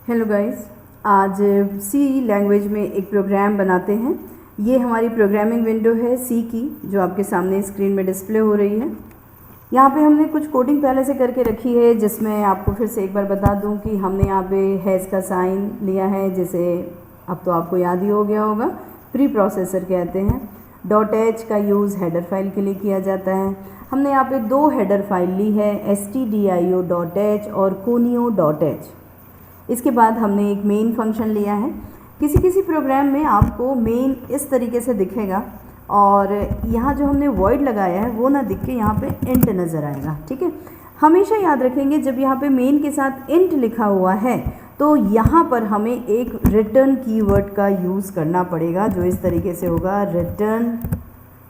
Hello guys, आज सी language में एक प्रोग्राम बनाते हैं। ये हमारी प्रोग्रामिंग विंडो है सी की, जो आपके सामने स्क्रीन में डिस्प्ले हो रही है। यहाँ पे हमने कुछ कोडिंग पहले से करके रखी है, जिसमें आपको फिर से एक बार बता दूँ कि हमने यहाँ पे हैज़ का साइन लिया है, जैसे अब तो आपको याद ही हो गया होगा, प्री प्रोसेसर कहते हैं। .h का यूज़ हेडर फाइल के लिए किया जाता है। हमने यहाँ पे दो हेडर फाइल ली है, stdio.h और conio.h। इसके बाद हमने एक मेन फंक्शन लिया है। किसी किसी प्रोग्राम में आपको मेन इस तरीके से दिखेगा और यहाँ जो हमने वॉइड लगाया है वो ना दिख के यहाँ पे इंट नज़र आएगा। ठीक है, हमेशा याद रखेंगे जब यहाँ पे मेन के साथ इंट लिखा हुआ है तो यहाँ पर हमें एक रिटर्न कीवर्ड का यूज़ करना पड़ेगा, जो इस तरीके से होगा, रिटर्न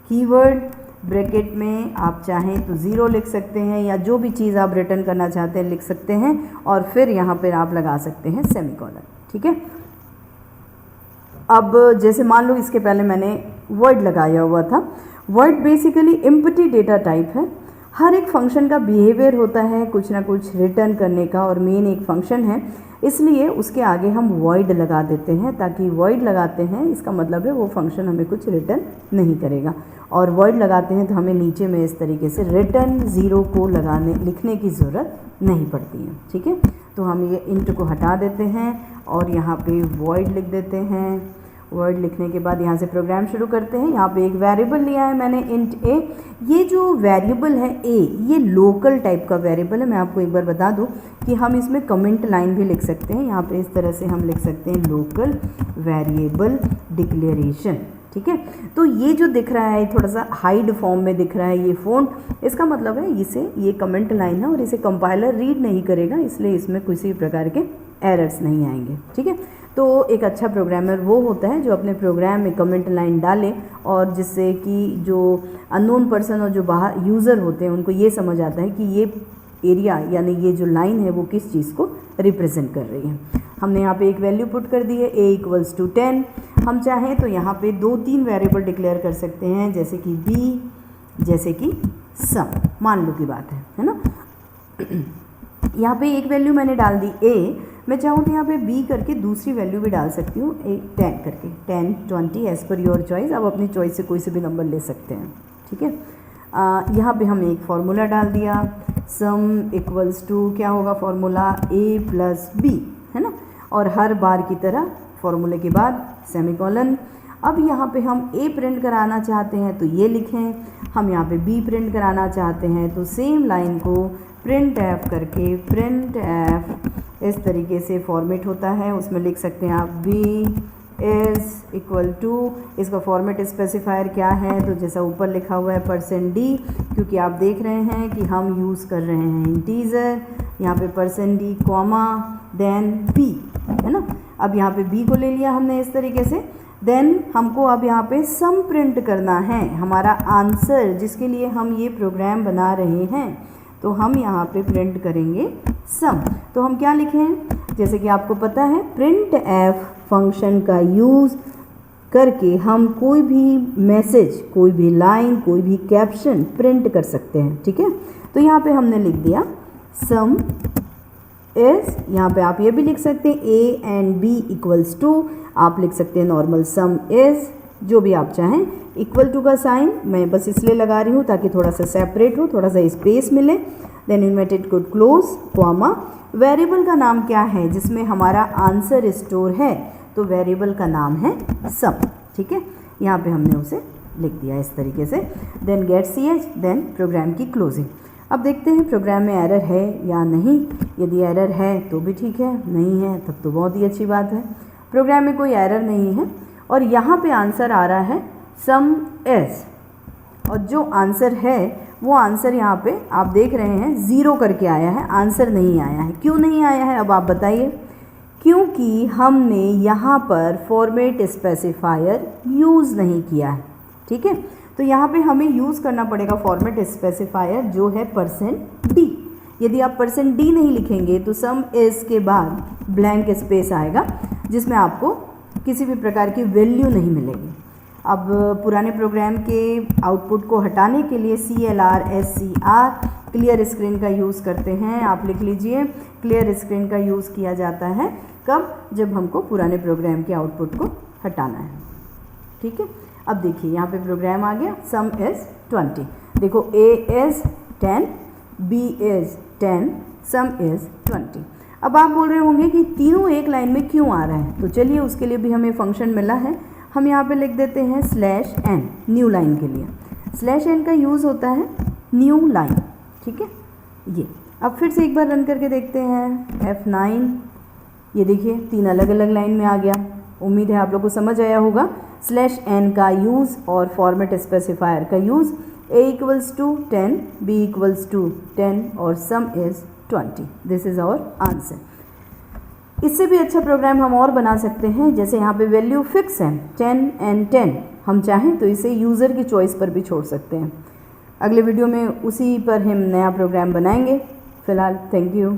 कीवर्ड। ब्रैकेट में आप चाहें तो 0 लिख सकते हैं या जो भी चीज़ आप रिटर्न करना चाहते हैं लिख सकते हैं, और फिर यहाँ पर आप लगा सकते हैं सेमीकोलन। ठीक है, अब जैसे मान लो इसके पहले मैंने वर्ड लगाया हुआ था। Word basically empty data type है। हर एक फंक्शन का बिहेवियर होता है कुछ ना कुछ रिटर्न करने का, और मेन एक फंक्शन है, इसलिए उसके आगे हम वॉइड लगा देते हैं, ताकि वॉइड लगाते हैं इसका मतलब है वो फंक्शन हमें कुछ रिटर्न नहीं करेगा, और वॉइड लगाते हैं तो हमें नीचे में इस तरीके से रिटर्न 0 को लिखने की ज़रूरत नहीं पड़ती है। ठीक है, तो हम ये इंट को हटा देते हैं और यहाँ पे वॉइड लिख देते हैं। वर्ड लिखने के बाद यहाँ से प्रोग्राम शुरू करते हैं। यहाँ पे एक वेरिएबल लिया है मैंने, इंट ए। ये जो वेरिएबल है ए, ये लोकल टाइप का वेरिएबल है। मैं आपको एक बार बता दूँ कि हम इसमें कमेंट लाइन भी लिख सकते हैं। यहाँ पे इस तरह से हम लिख सकते हैं लोकल वेरिएबल डिक्लेरेशन। ठीक है, तो ये जो दिख रहा है थोड़ा सा हाइड फॉर्म में दिख रहा है ये फ़ॉन्ट, इसका मतलब है ये कमेंट लाइन है और इसे कंपाइलर रीड नहीं करेगा, इसलिए इसमें किसी प्रकार के एरर्स नहीं आएंगे। ठीक है, तो एक अच्छा प्रोग्रामर वो होता है जो अपने प्रोग्राम में कमेंट लाइन डाले, और जिससे कि जो अननोन पर्सन और जो बाहर यूज़र होते हैं उनको ये समझ आता है कि ये एरिया यानी ये जो लाइन है वो किस चीज़ को रिप्रेजेंट कर रही है। हमने यहाँ पे एक वैल्यू पुट कर दी है, a = 10। हम चाहें तो यहाँ पे 2-3 वेरिएबल डिक्लेयर कर सकते हैं, जैसे कि b, जैसे कि सम, मान लो की बात है ना। यहाँ पे एक वैल्यू मैंने डाल दी a, मैं चाहूँ तो यहाँ पे b करके दूसरी वैल्यू भी डाल सकती हूँ, 10 करके, 10, 20 एज़ पर योर चॉइस। आप अपनी चॉइस से कोई से भी नंबर ले सकते हैं। ठीक है, यहाँ पे हमने एक फार्मूला डाल दिया, सम = क्या होगा फार्मूला, a + b, है ना, और हर बार की तरह फार्मूले के बाद सेमीकोलन। अब यहाँ पे हम a प्रिंट कराना चाहते हैं तो ये लिखें, हम यहाँ पे b प्रिंट कराना चाहते हैं तो सेम लाइन को प्रिंट एफ करके, प्रिंट एफ इस तरीके से फॉर्मेट होता है, उसमें लिख सकते हैं आप b = इसका फॉर्मेट स्पेसिफायर क्या है, तो जैसा ऊपर लिखा हुआ है %d, क्योंकि आप देख रहे हैं कि हम यूज़ कर रहे हैं इंटीजर। यहाँ पे %d, देन b, है ना। अब यहाँ पे b को ले लिया हमने इस तरीके से, देन हमको अब यहाँ पे सम प्रिंट करना है, हमारा आंसर जिसके लिए हम ये प्रोग्राम बना रहे हैं, तो हम यहाँ पे प्रिंट करेंगे सम। तो हम क्या लिखें, जैसे कि आपको पता है प्रिंट एफ फंक्शन का यूज़ करके हम कोई भी मैसेज, कोई भी लाइन, कोई भी कैप्शन प्रिंट कर सकते हैं। ठीक है, तो यहाँ पे हमने लिख दिया सम इज़, यहाँ पे आप ये भी लिख सकते हैं a and b = आप लिख सकते हैं नॉर्मल सम इज़, जो भी आप चाहें। = का साइन मैं बस इसलिए लगा रही हूँ ताकि थोड़ा सा सेपरेट हो, थोड़ा सा स्पेस मिले। Then inverted code close, comma. Variable का नाम क्या है जिसमें हमारा आंसर स्टोर है, तो वेरिएबल का नाम है सम। ठीक है, यहाँ पे हमने उसे लिख दिया इस तरीके से। Then get ch, then program की क्लोजिंग। अब देखते हैं प्रोग्राम में एरर है या नहीं। यदि एरर है तो भी ठीक है, नहीं है तब तो बहुत ही अच्छी बात है। प्रोग्राम में कोई एरर नहीं है और यहाँ पे आंसर आ रहा है सम इज़, और जो आंसर है वो आंसर यहाँ पे आप देख रहे हैं 0 करके आया है, आंसर नहीं आया है। क्यों नहीं आया है अब आप बताइए, क्योंकि हमने यहाँ पर फॉर्मेट स्पेसिफायर यूज़ नहीं किया है। ठीक है, तो यहाँ पे हमें यूज़ करना पड़ेगा फॉर्मेट स्पेसिफायर जो है %d। यदि आप %d नहीं लिखेंगे तो सम इज़ के बाद ब्लैंक स्पेस आएगा जिसमें आपको किसी भी प्रकार की वैल्यू नहीं मिलेगी। अब पुराने प्रोग्राम के आउटपुट को हटाने के लिए CLR SCR क्लियर स्क्रीन का यूज़ करते हैं। आप लिख लीजिए, क्लियर स्क्रीन का यूज़ किया जाता है कब? जब हमको पुराने प्रोग्राम के आउटपुट को हटाना है। ठीक है, अब देखिए यहाँ पे प्रोग्राम आ गया, सम इज़ 20। देखो A is 10, B is 10, some is 20। अब आप बोल रहे होंगे कि तीनों एक लाइन में क्यों आ रहा है, तो चलिए उसके लिए भी हमें फंक्शन मिला है। हम यहाँ पे लिख देते हैं /n न्यू लाइन के लिए। /n का यूज़ होता है न्यू लाइन। ठीक है, ये अब फिर से एक बार रन करके देखते हैं F9। ये देखिए 3 अलग अलग लाइन में आ गया। उम्मीद है आप लोग को समझ आया होगा /n का यूज़ और फॉर्मेट स्पेसिफायर का यूज़। A = 10, B = 10 और sum is 20। This is our answer. इससे भी अच्छा प्रोग्राम हम और बना सकते हैं, जैसे यहाँ पे वैल्यू फिक्स है 10 and 10, हम चाहें तो इसे यूज़र की चॉइस पर भी छोड़ सकते हैं। अगले वीडियो में उसी पर हम नया प्रोग्राम बनाएंगे। फ़िलहाल थैंक यू।